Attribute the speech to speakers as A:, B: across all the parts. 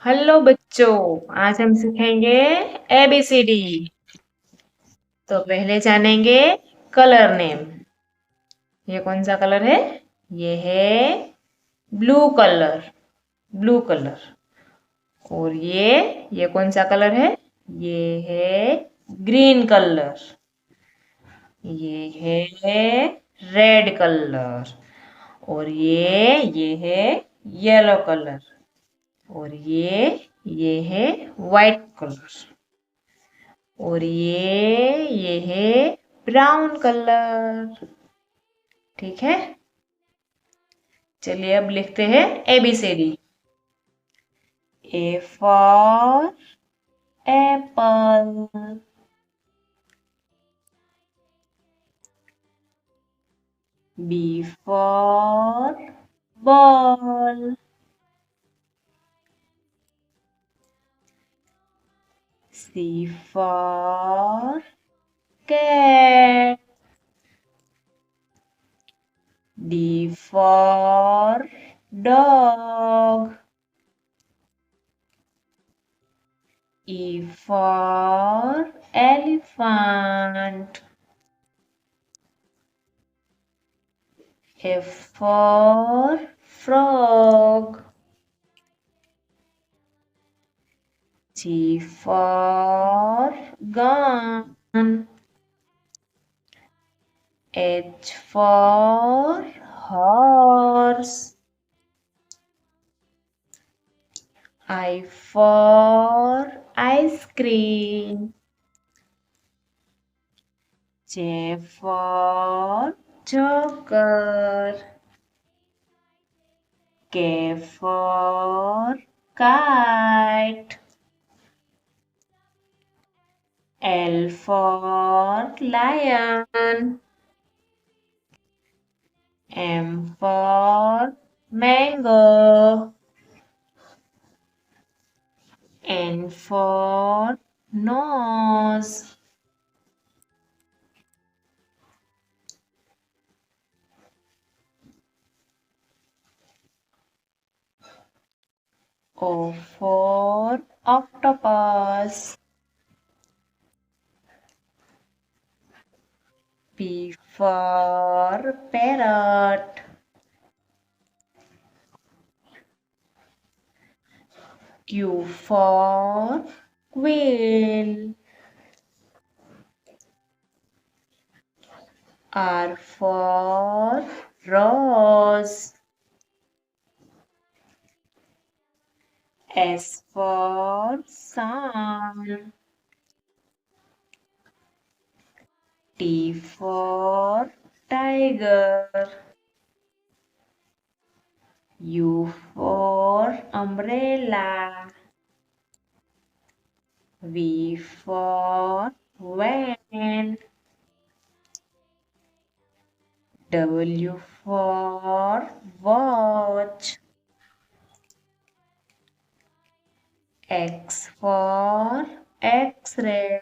A: Hello बच्चों। आज हम सीखेंगे ABCD। तो पहले जानेंगे कलर नेम। ये कौन सा कलर है? ये है ब्लू कलर। Blue colour. और ये कौन सा कलर है? ये है ग्रीन कलर। ये है रेड कलर। और ये है येलो कलर। और ये है वाइट कलर। और ये है ब्राउन कलर। ठीक है। चलिए अब लिखते हैं ABCD। A for apple, B for ball, C for cat, D for dog, E for elephant, F for frog, G for gun, H for horse, I for ice cream, J for joker, K for kite, L for lion, M for mango, N for nose, O for octopus, P for parrot, Q for quail, R for rose, S for sun, T for tiger, U for umbrella, V for van, W for watch, X for X-ray,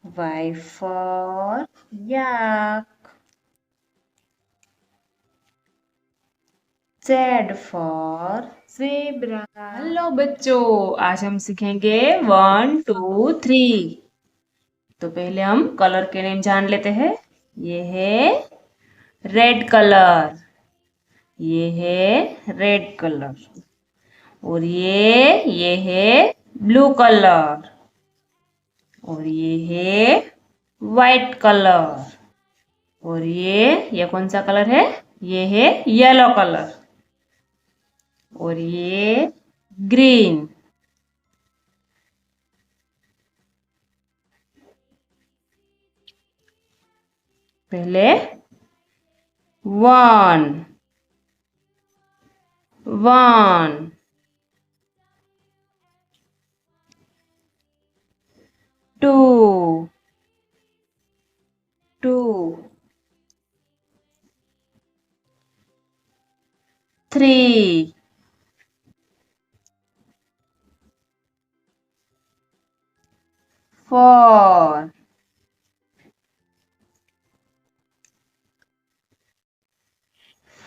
A: Y for yak, Z for zebra। Hello बच्चों, आज हम सीखेंगे 1 2 3। तो पहले हम colour के name जान लेते हैं। ये है रेड कलर। ये है रेड कलर। और ये है ब्लू कलर। और ये है वाइट कलर। और ये कौन सा कलर है? ये है येलो कलर। और ये ग्रीन। पहले 1 1 2 2 3 4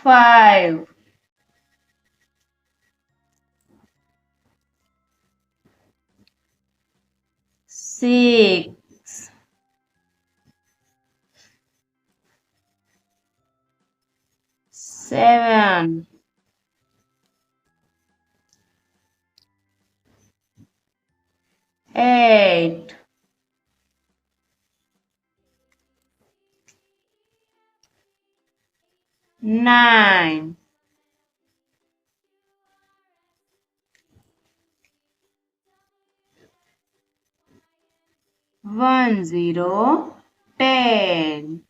A: 5 6 7 8 9 10 10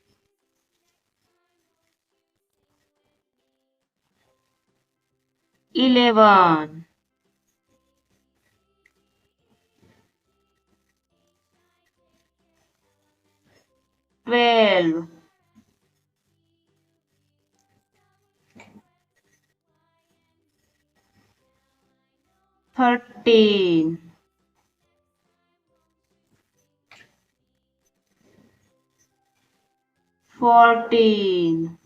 A: 11 12 13 14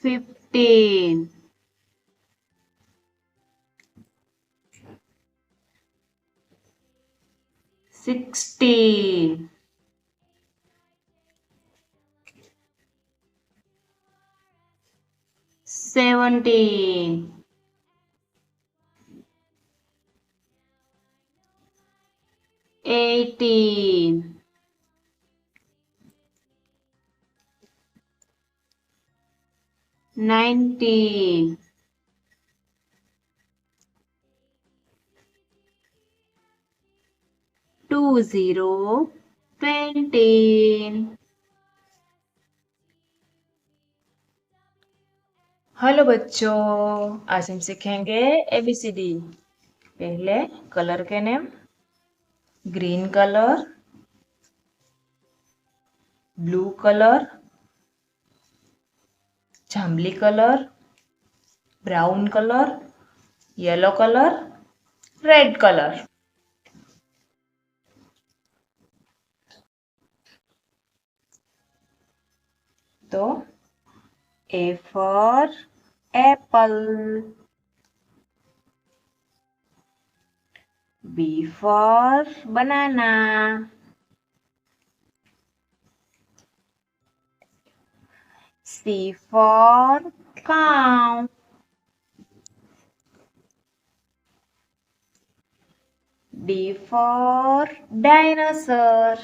A: 15 16 17 18 19 20 20 हेलो बच्चों, आज हम सीखेंगे ABCD। पहले कलर के name. Green colour, blue colour, जांबली colour, brown colour, yellow colour, red colour. तो A for apple, B for banana, C for cow, D for dinosaur,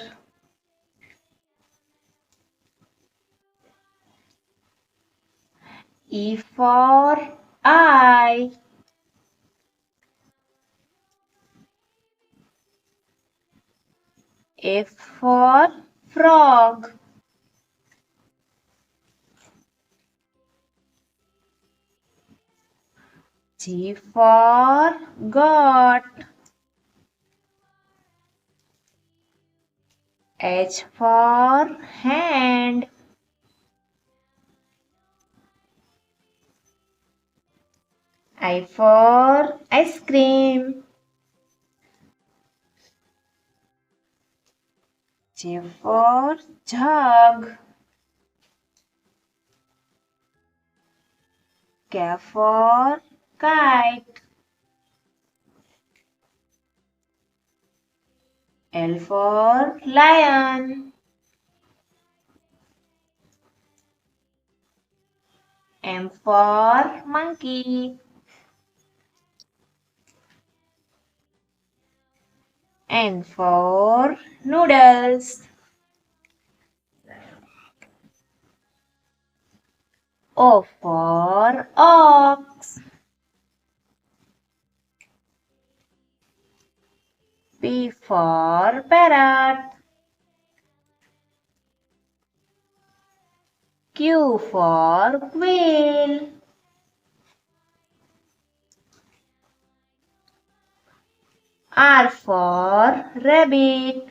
A: E for eye, F for frog, G for goat, H for hand, I for ice cream, J for jug, K for kite, L for lion, M for monkey, N for noodles, O for ox, P for parrot, Q for quail, R for rabbit,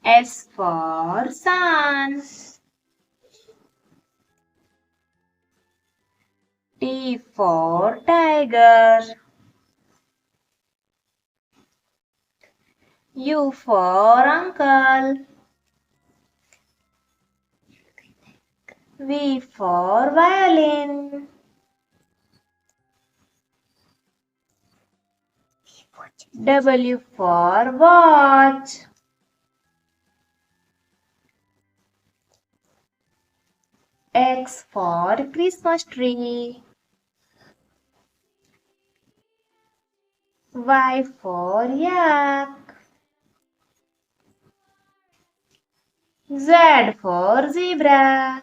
A: S for sun, T for tiger, U for uncle, V for violin. W for watch. X for Christmas tree. Y for yak. Z for zebra.